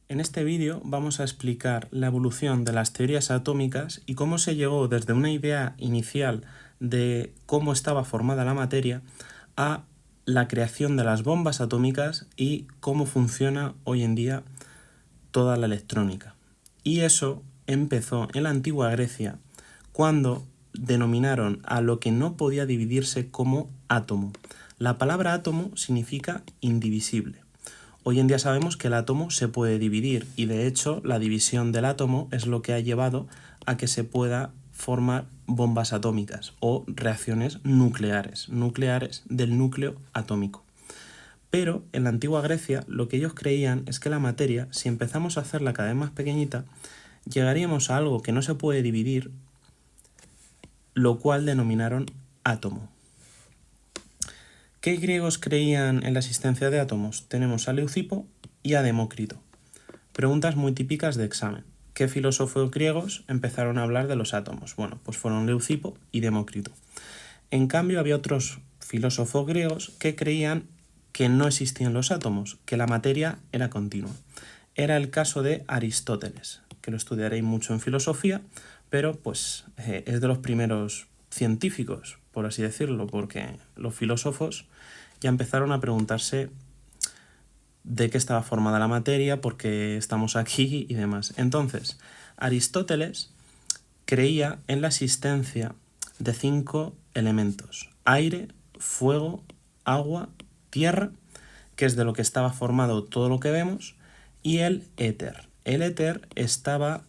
En este vídeo vamos a explicar la evolución de las teorías atómicas y cómo se llegó desde una idea inicial de cómo estaba formada la materia a la creación de las bombas atómicas y cómo funciona hoy en día toda la electrónica. Y eso empezó en la antigua Grecia, cuando denominaron a lo que no podía dividirse como átomo. La palabra átomo significa indivisible. Hoy en día sabemos que el átomo se puede dividir y de hecho la división del átomo es lo que ha llevado a que se pueda formar bombas atómicas o reacciones nucleares del núcleo atómico. Pero en la antigua Grecia lo que ellos creían es que la materia, si empezamos a hacerla cada vez más pequeñita, llegaríamos a algo que no se puede dividir, lo cual denominaron átomo. ¿Qué griegos creían en la existencia de átomos? Tenemos a Leucipo y a Demócrito. Preguntas muy típicas de examen. ¿Qué filósofos griegos empezaron a hablar de los átomos? Bueno, pues fueron Leucipo y Demócrito. En cambio, había otros filósofos griegos que creían que no existían los átomos, que la materia era continua. Era el caso de Aristóteles, que lo estudiaréis mucho en filosofía, pero pues es de los primeros científicos, por así decirlo, porque los filósofos ya empezaron a preguntarse de qué estaba formada la materia, por qué estamos aquí y demás. Entonces, Aristóteles creía en la existencia de 5 elementos: aire, fuego, agua, tierra, que es de lo que estaba formado todo lo que vemos, y el éter. El éter estaba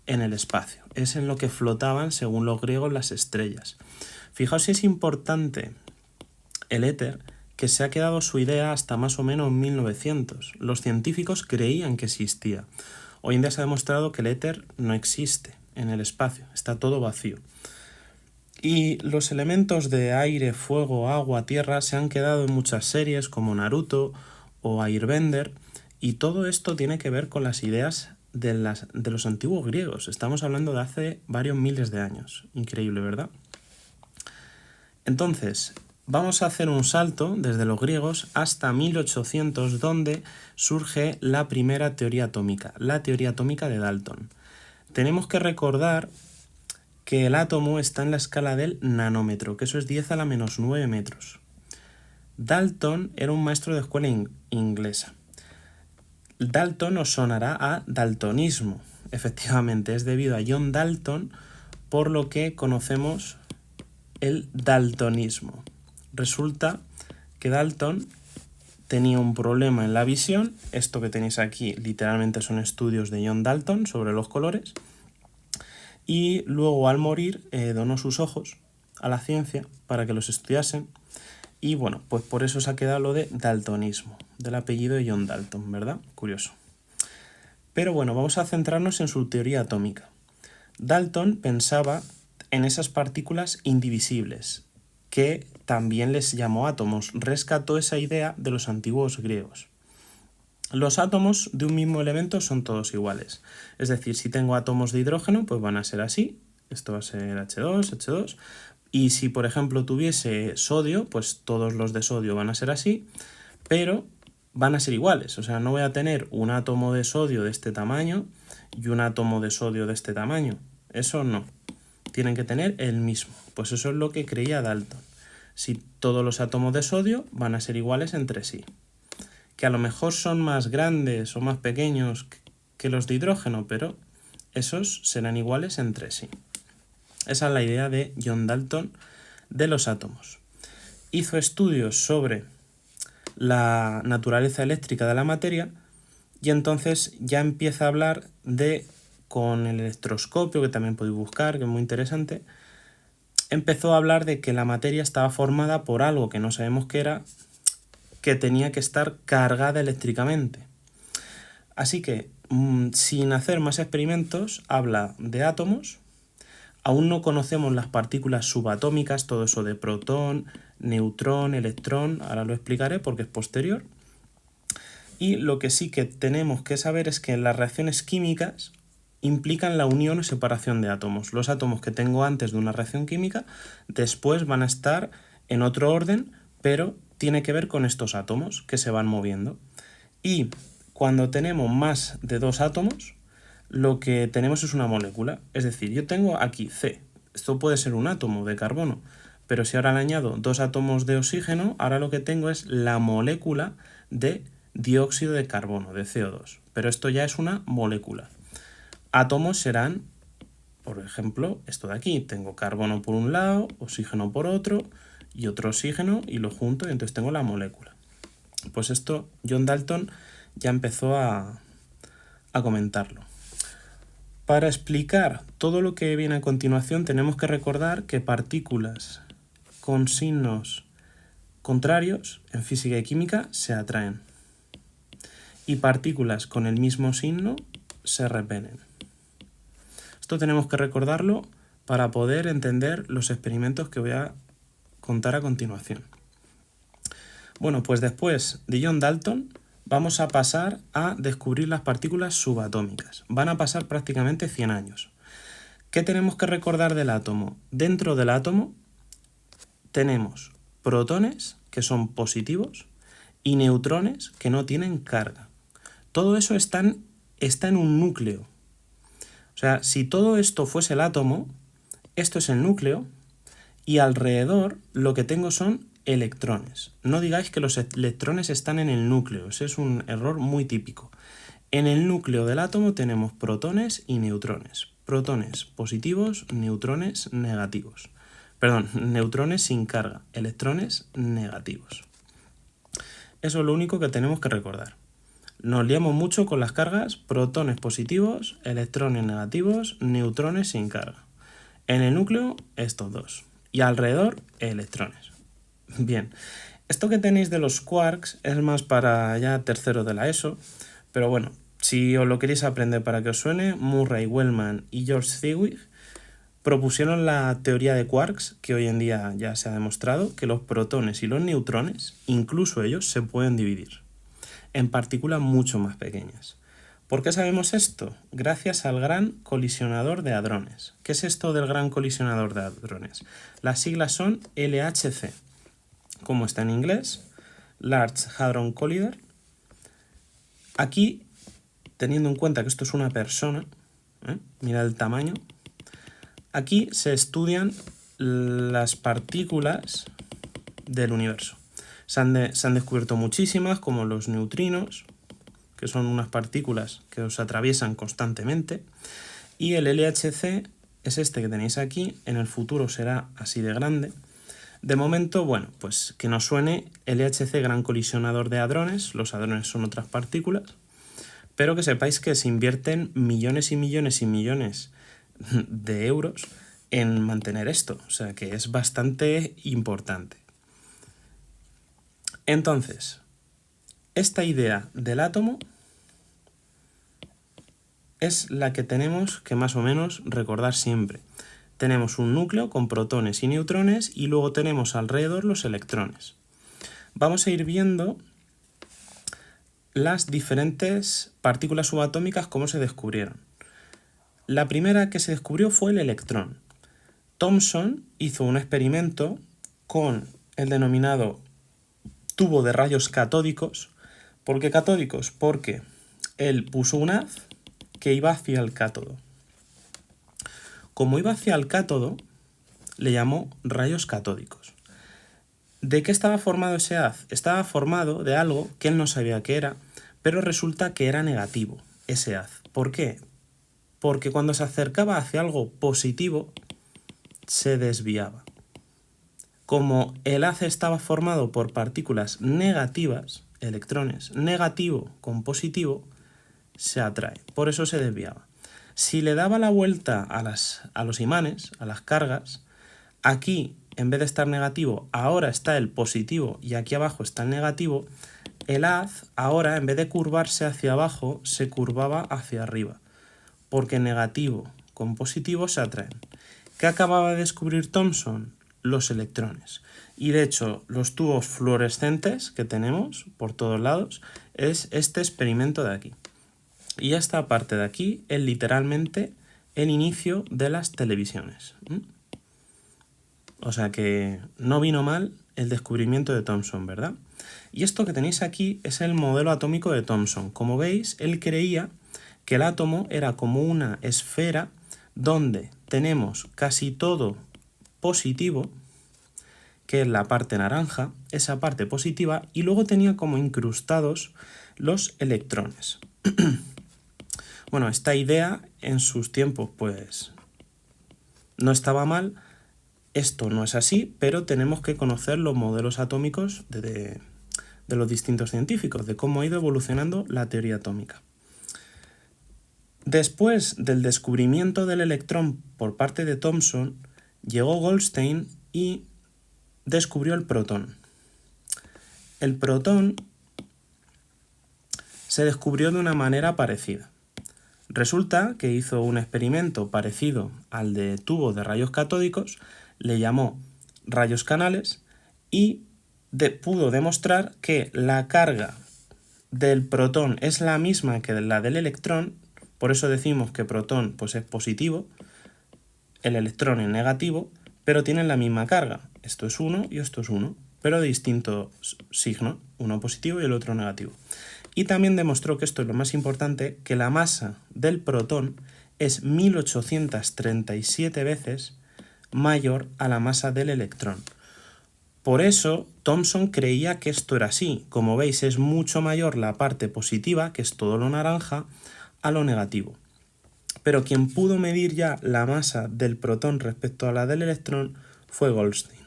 en el espacio, es en lo que flotaban, según los griegos, las estrellas. Fijaos si es importante el éter, que se ha quedado su idea hasta más o menos 1900. Los científicos creían que existía. Hoy en día se ha demostrado que el éter no existe en el espacio, está todo vacío. Y los elementos de aire, fuego, agua, tierra se han quedado en muchas series como Naruto o Airbender, y todo esto tiene que ver con las ideas de los antiguos griegos. Estamos hablando de hace varios miles de años. Increíble, ¿verdad? Entonces, vamos a hacer un salto desde los griegos hasta 1800, donde surge la primera teoría atómica, la teoría atómica de Dalton. Tenemos que recordar que el átomo está en la escala del nanómetro, que eso es 10 a la menos 9 metros. Dalton era un maestro de escuela inglesa. Dalton os sonará a daltonismo. Efectivamente, es debido a John Dalton por lo que conocemos el daltonismo. Resulta que Dalton tenía un problema en la visión. Esto que tenéis aquí literalmente son estudios de John Dalton sobre los colores. Y luego al morir donó sus ojos a la ciencia para que los estudiasen. Y bueno, pues por eso se ha quedado lo de daltonismo, del apellido de John Dalton, ¿verdad? Curioso. Pero bueno, vamos a centrarnos en su teoría atómica. Dalton pensaba en esas partículas indivisibles, que también les llamó átomos. Rescató esa idea de los antiguos griegos. Los átomos de un mismo elemento son todos iguales. Es decir, si tengo átomos de hidrógeno, pues van a ser así. Esto va a ser H2, H2. Y si, por ejemplo, tuviese sodio, pues todos los de sodio van a ser así, pero van a ser iguales. O sea, no voy a tener un átomo de sodio de este tamaño y un átomo de sodio de este tamaño. Eso no. Tienen que tener el mismo. Pues eso es lo que creía Dalton. Si todos los átomos de sodio van a ser iguales entre sí. Que a lo mejor son más grandes o más pequeños que los de hidrógeno, pero esos serán iguales entre sí. Esa es la idea de John Dalton de los átomos. Hizo estudios sobre la naturaleza eléctrica de la materia y entonces ya empieza a hablar con el electroscopio, que también podéis buscar, que es muy interesante, empezó a hablar de que la materia estaba formada por algo que no sabemos qué era, que tenía que estar cargada eléctricamente. Así que, sin hacer más experimentos, habla de átomos. Aún no conocemos las partículas subatómicas, todo eso de protón, neutrón, electrón, ahora lo explicaré porque es posterior. Y lo que sí que tenemos que saber es que las reacciones químicas implican la unión o separación de átomos. Los átomos que tengo antes de una reacción química después van a estar en otro orden, pero tiene que ver con estos átomos que se van moviendo. Y cuando tenemos más de 2 átomos, lo que tenemos es una molécula. Es decir, yo tengo aquí C. Esto puede ser un átomo de carbono, pero si ahora le añado 2 átomos de oxígeno, ahora lo que tengo es la molécula de dióxido de carbono, de CO2. Pero esto ya es una molécula. Átomos serán, por ejemplo, esto de aquí. Tengo carbono por un lado, oxígeno por otro y otro oxígeno y lo junto y entonces tengo la molécula. Pues esto John Dalton ya empezó a comentarlo. Para explicar todo lo que viene a continuación tenemos que recordar que partículas con signos contrarios en física y química se atraen y partículas con el mismo signo se repelen. Esto tenemos que recordarlo para poder entender los experimentos que voy a contar a continuación. Bueno, pues después de John Dalton vamos a pasar a descubrir las partículas subatómicas. Van a pasar prácticamente 100 años. ¿Qué tenemos que recordar del átomo? Dentro del átomo tenemos protones, que son positivos, y neutrones, que no tienen carga. Todo eso está en un núcleo. O sea, si todo esto fuese el átomo, esto es el núcleo, y alrededor lo que tengo son electrones. No digáis que los electrones están en el núcleo, ese es un error muy típico. En el núcleo del átomo tenemos protones y neutrones. Protones positivos, neutrones negativos. Perdón, neutrones sin carga, electrones negativos. Eso es lo único que tenemos que recordar. Nos liamos mucho con las cargas, protones positivos, electrones negativos, neutrones sin carga. En el núcleo, estos dos. Y alrededor, electrones. Bien, esto que tenéis de los quarks es más para ya tercero de la ESO, pero bueno, si os lo queréis aprender para que os suene, Murray, Wellman y George Zwick propusieron la teoría de quarks, que hoy en día ya se ha demostrado que los protones y los neutrones, incluso ellos, se pueden dividir en partículas mucho más pequeñas. ¿Por qué sabemos esto? Gracias al Gran Colisionador de Hadrones. ¿Qué es esto del Gran Colisionador de Hadrones? Las siglas son LHC. Como está en inglés, Large Hadron Collider. Aquí, teniendo en cuenta que esto es una persona, mira el tamaño, aquí se estudian las partículas del universo. Se han descubierto muchísimas, como los neutrinos, que son unas partículas que os atraviesan constantemente, y el LHC es este que tenéis aquí, en el futuro será así de grande. De momento, bueno, pues que nos suene LHC, Gran Colisionador de Hadrones. Los hadrones son otras partículas, pero que sepáis que se invierten millones y millones y millones de euros en mantener esto, o sea que es bastante importante. Entonces, esta idea del átomo es la que tenemos que más o menos recordar siempre. Tenemos un núcleo con protones y neutrones y luego tenemos alrededor los electrones. Vamos a ir viendo las diferentes partículas subatómicas, cómo se descubrieron. La primera que se descubrió fue el electrón. Thomson hizo un experimento con el denominado tubo de rayos catódicos. ¿Por qué catódicos? Porque él puso un haz que iba hacia el cátodo. Como iba hacia el cátodo, le llamó rayos catódicos. ¿De qué estaba formado ese haz? Estaba formado de algo que él no sabía qué era, pero resulta que era negativo, ese haz. ¿Por qué? Porque cuando se acercaba hacia algo positivo, se desviaba. Como el haz estaba formado por partículas negativas, electrones, negativo con positivo, se atrae. Por eso se desviaba. Si le daba la vuelta a los imanes, a las cargas, aquí, en vez de estar negativo, ahora está el positivo y aquí abajo está el negativo, el haz ahora, en vez de curvarse hacia abajo, se curvaba hacia arriba, porque negativo con positivo se atraen. ¿Qué acababa de descubrir Thomson? Los electrones. Y de hecho, los tubos fluorescentes que tenemos por todos lados es este experimento de aquí. Y esta parte de aquí es literalmente el inicio de las televisiones. O sea que no vino mal el descubrimiento de Thomson, ¿verdad? Y esto que tenéis aquí es el modelo atómico de Thomson. Como veis, él creía que el átomo era como una esfera donde tenemos casi todo positivo, que es la parte naranja, esa parte positiva, y luego tenía como incrustados los electrones. Bueno, esta idea en sus tiempos pues no estaba mal. Esto no es así, pero tenemos que conocer los modelos atómicos de los distintos científicos, de cómo ha ido evolucionando la teoría atómica. Después del descubrimiento del electrón por parte de Thomson, llegó Goldstein y descubrió el protón. El protón se descubrió de una manera parecida. Resulta que hizo un experimento parecido al de tubo de rayos catódicos, le llamó rayos canales y pudo demostrar que la carga del protón es la misma que la del electrón, por eso decimos que protón pues, es positivo, el electrón es negativo, pero tienen la misma carga. Esto es 1 y esto es 1, pero de distinto signo, uno positivo y el otro negativo. Y también demostró, que esto es lo más importante, que la masa del protón es 1837 veces mayor a la masa del electrón. Por eso Thomson creía que esto era así. Como veis, es mucho mayor la parte positiva, que es todo lo naranja, a lo negativo. Pero quien pudo medir ya la masa del protón respecto a la del electrón fue Goldstein.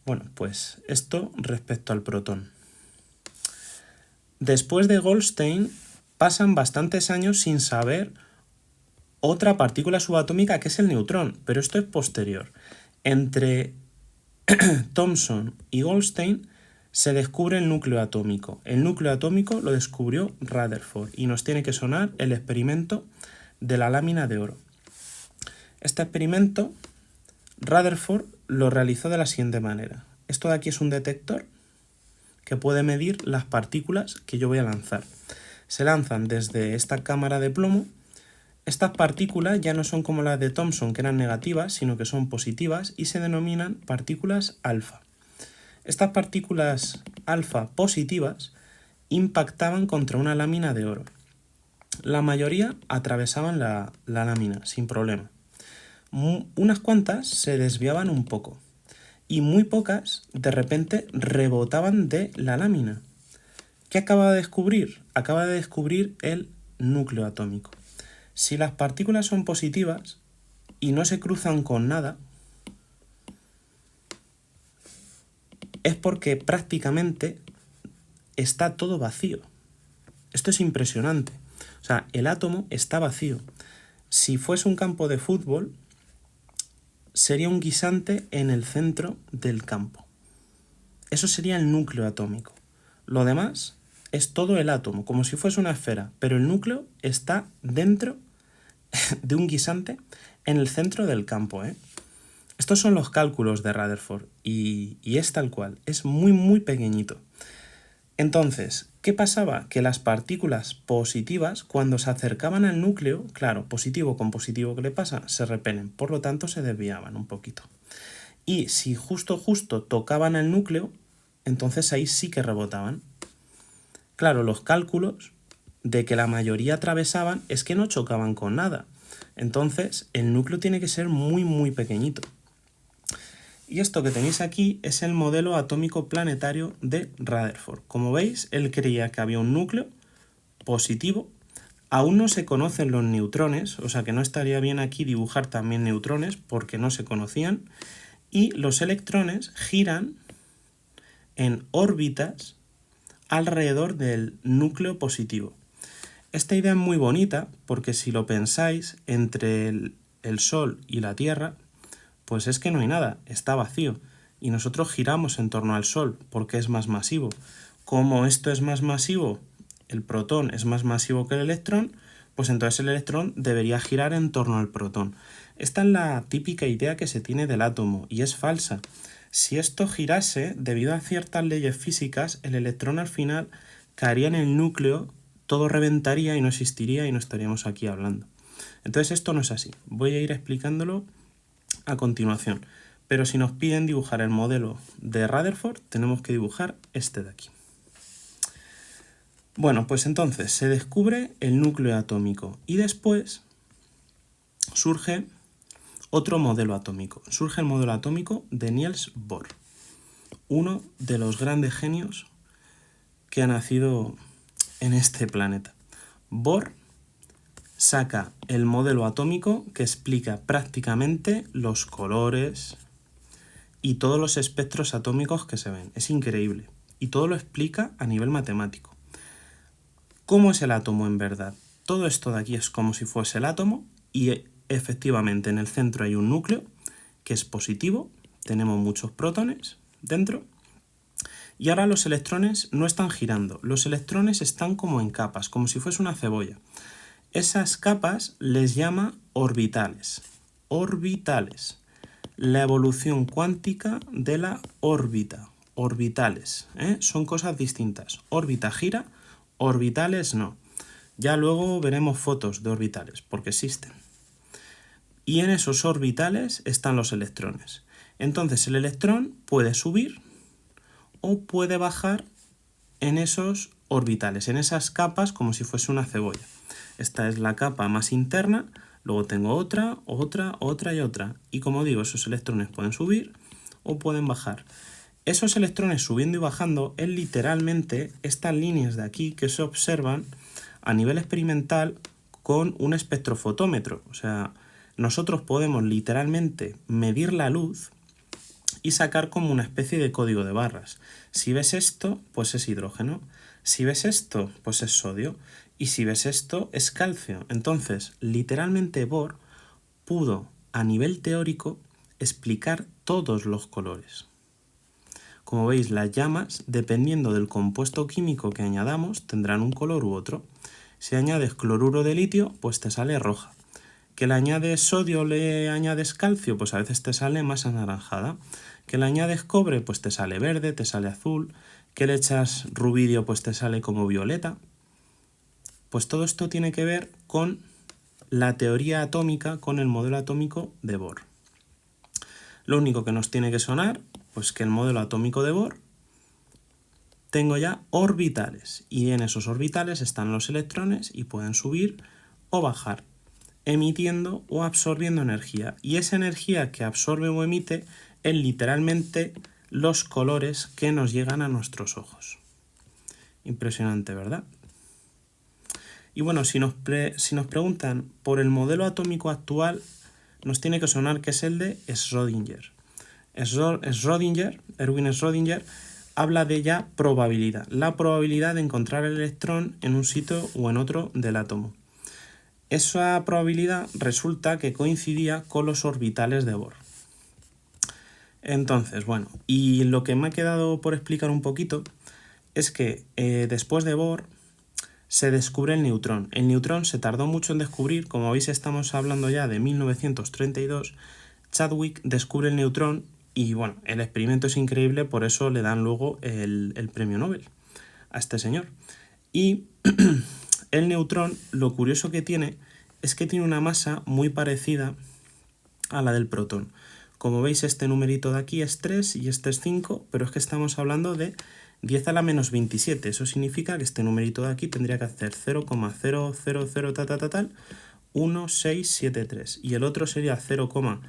Bueno, pues esto respecto al protón. Después de Goldstein pasan bastantes años sin saber otra partícula subatómica, que es el neutrón, pero esto es posterior. Entre Thomson y Goldstein se descubre el núcleo atómico. El núcleo atómico lo descubrió Rutherford y nos tiene que sonar el experimento de la lámina de oro. Este experimento Rutherford lo realizó de la siguiente manera. Esto de aquí es un detector que puede medir las partículas que yo voy a lanzar. Se lanzan desde esta cámara de plomo. Estas partículas ya no son como las de Thomson, que eran negativas, sino que son positivas y se denominan partículas alfa. Estas partículas alfa positivas impactaban contra una lámina de oro. La mayoría atravesaban la lámina sin problema. Unas cuantas se desviaban un poco y muy pocas de repente rebotaban de la lámina. ¿Qué acaba de descubrir? Acaba de descubrir el núcleo atómico. Si las partículas son positivas y no se cruzan con nada, es porque prácticamente está todo vacío. Esto es impresionante. O sea, el átomo está vacío. Si fuese un campo de fútbol, sería un guisante en el centro del campo. Eso sería el núcleo atómico. Lo demás es todo el átomo, como si fuese una esfera, pero el núcleo está dentro de un guisante en el centro del campo, ¿eh? Estos son los cálculos de Rutherford y es tal cual, es muy muy pequeñito. Entonces, ¿qué pasaba? Que las partículas positivas, cuando se acercaban al núcleo, claro, positivo con positivo, ¿qué le pasa? Se repelen, por lo tanto se desviaban un poquito. Y si justo tocaban el núcleo, entonces ahí sí que rebotaban. Claro, los cálculos de que la mayoría atravesaban es que no chocaban con nada. Entonces, el núcleo tiene que ser muy muy pequeñito. Y esto que tenéis aquí es el modelo atómico planetario de Rutherford. Como veis, él creía que había un núcleo positivo. Aún no se conocen los neutrones, o sea que no estaría bien aquí dibujar también neutrones porque no se conocían. Y los electrones giran en órbitas alrededor del núcleo positivo. Esta idea es muy bonita porque si lo pensáis, entre el Sol y la Tierra, pues es que no hay nada, está vacío. Y nosotros giramos en torno al Sol porque es más masivo. Como esto es más masivo, el protón es más masivo que el electrón, pues entonces el electrón debería girar en torno al protón. Esta es la típica idea que se tiene del átomo y es falsa. Si esto girase, debido a ciertas leyes físicas, el electrón al final caería en el núcleo, todo reventaría y no existiría y no estaríamos aquí hablando. Entonces esto no es así. Voy a ir explicándolo a continuación. pero si nos piden dibujar el modelo de Rutherford, tenemos que dibujar este de aquí. Bueno, pues entonces se descubre el núcleo atómico y después surge otro modelo atómico. Surge el modelo atómico de Niels Bohr, uno de los grandes genios que ha nacido en este planeta. Bohr saca el modelo atómico que explica prácticamente los colores y todos los espectros atómicos que se ven. Es increíble. Y todo lo explica a nivel matemático. ¿Cómo es el átomo en verdad? Todo esto de aquí es como si fuese el átomo y efectivamente en el centro hay un núcleo que es positivo, tenemos muchos protones dentro y ahora los electrones no están girando, los electrones están como en capas, como si fuese una cebolla. Esas capas les llama orbitales. Orbitales. La evolución cuántica de la órbita. Orbitales. Son cosas distintas. Órbita gira, orbitales no. Ya luego veremos fotos de orbitales, porque existen. Y en esos orbitales están los electrones. Entonces el electrón puede subir o puede bajar en esos orbitales, en esas capas como si fuese una cebolla. Esta es la capa más interna, luego tengo otra y otra. Y como digo, esos electrones pueden subir o pueden bajar. Esos electrones subiendo y bajando es literalmente estas líneas de aquí que se observan a nivel experimental con un espectrofotómetro. O sea, nosotros podemos literalmente medir la luz y sacar como una especie de código de barras. Si ves esto, pues es hidrógeno. Si ves esto, pues es sodio. Y si ves esto, es calcio. Entonces, literalmente Bohr pudo, a nivel teórico, explicar todos los colores. Como veis, las llamas, dependiendo del compuesto químico que añadamos, tendrán un color u otro. Si añades cloruro de litio, pues te sale roja. Que le añades sodio, le añades calcio, pues a veces te sale más anaranjada. Que le añades cobre, pues te sale verde, te sale azul. Que le echas rubidio, pues te sale como violeta. Pues todo esto tiene que ver con la teoría atómica, con el modelo atómico de Bohr. Lo único que nos tiene que sonar, pues que el modelo atómico de Bohr tengo ya orbitales y en esos orbitales están los electrones y pueden subir o bajar, emitiendo o absorbiendo energía. Y esa energía que absorbe o emite es literalmente los colores que nos llegan a nuestros ojos. Impresionante, ¿verdad? Y bueno, si nos preguntan por el modelo atómico actual, nos tiene que sonar que es el de Schrödinger. Erwin Schrödinger, habla de ya probabilidad, la probabilidad de encontrar el electrón en un sitio o en otro del átomo. Esa probabilidad resulta que coincidía con los orbitales de Bohr. Entonces, bueno, y lo que me ha quedado por explicar un poquito es que después de Bohr se descubre el neutrón. El neutrón se tardó mucho en descubrir, como veis estamos hablando ya de 1932, Chadwick descubre el neutrón y bueno, el experimento es increíble, por eso le dan luego el premio Nobel a este señor. Y el neutrón, lo curioso que tiene es que tiene una masa muy parecida a la del protón. Como veis, este numerito de aquí es 3 y este es 5, pero es que estamos hablando de 10 a la menos 27. Eso significa que este numerito de aquí tendría que hacer 0,000 tal, 1673. Y el otro sería 0,000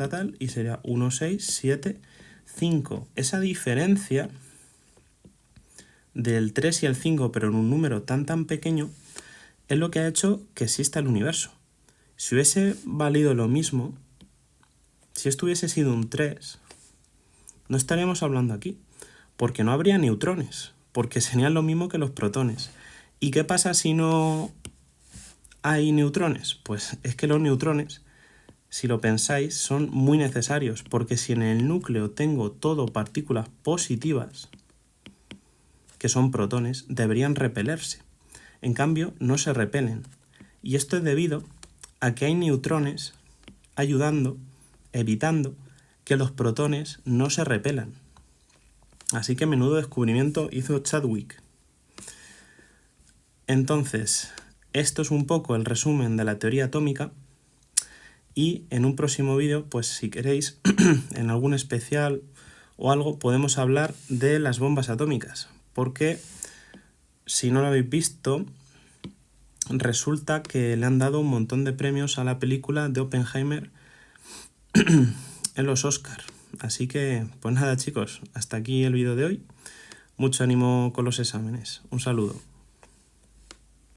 tal y sería 1675. Esa diferencia del 3 y el 5, pero en un número tan pequeño, es lo que ha hecho que exista el universo. Si hubiese valido lo mismo, si esto hubiese sido un 3, no estaríamos hablando aquí, porque no habría neutrones, porque serían lo mismo que los protones. ¿Y qué pasa si no hay neutrones? Pues es que los neutrones, si lo pensáis, son muy necesarios, porque si en el núcleo tengo todo partículas positivas, que son protones, deberían repelerse. En cambio, no se repelen. Y esto es debido a que hay neutrones ayudando, evitando que los protones no se repelan. Así que menudo descubrimiento hizo Chadwick. Entonces, esto es un poco el resumen de la teoría atómica y en un próximo vídeo, pues si queréis, en algún especial o algo, podemos hablar de las bombas atómicas, porque si no lo habéis visto, resulta que le han dado un montón de premios a la película de Oppenheimer en los Oscar. Así que, pues nada chicos, hasta aquí el vídeo de hoy. Mucho ánimo con los exámenes. Un saludo.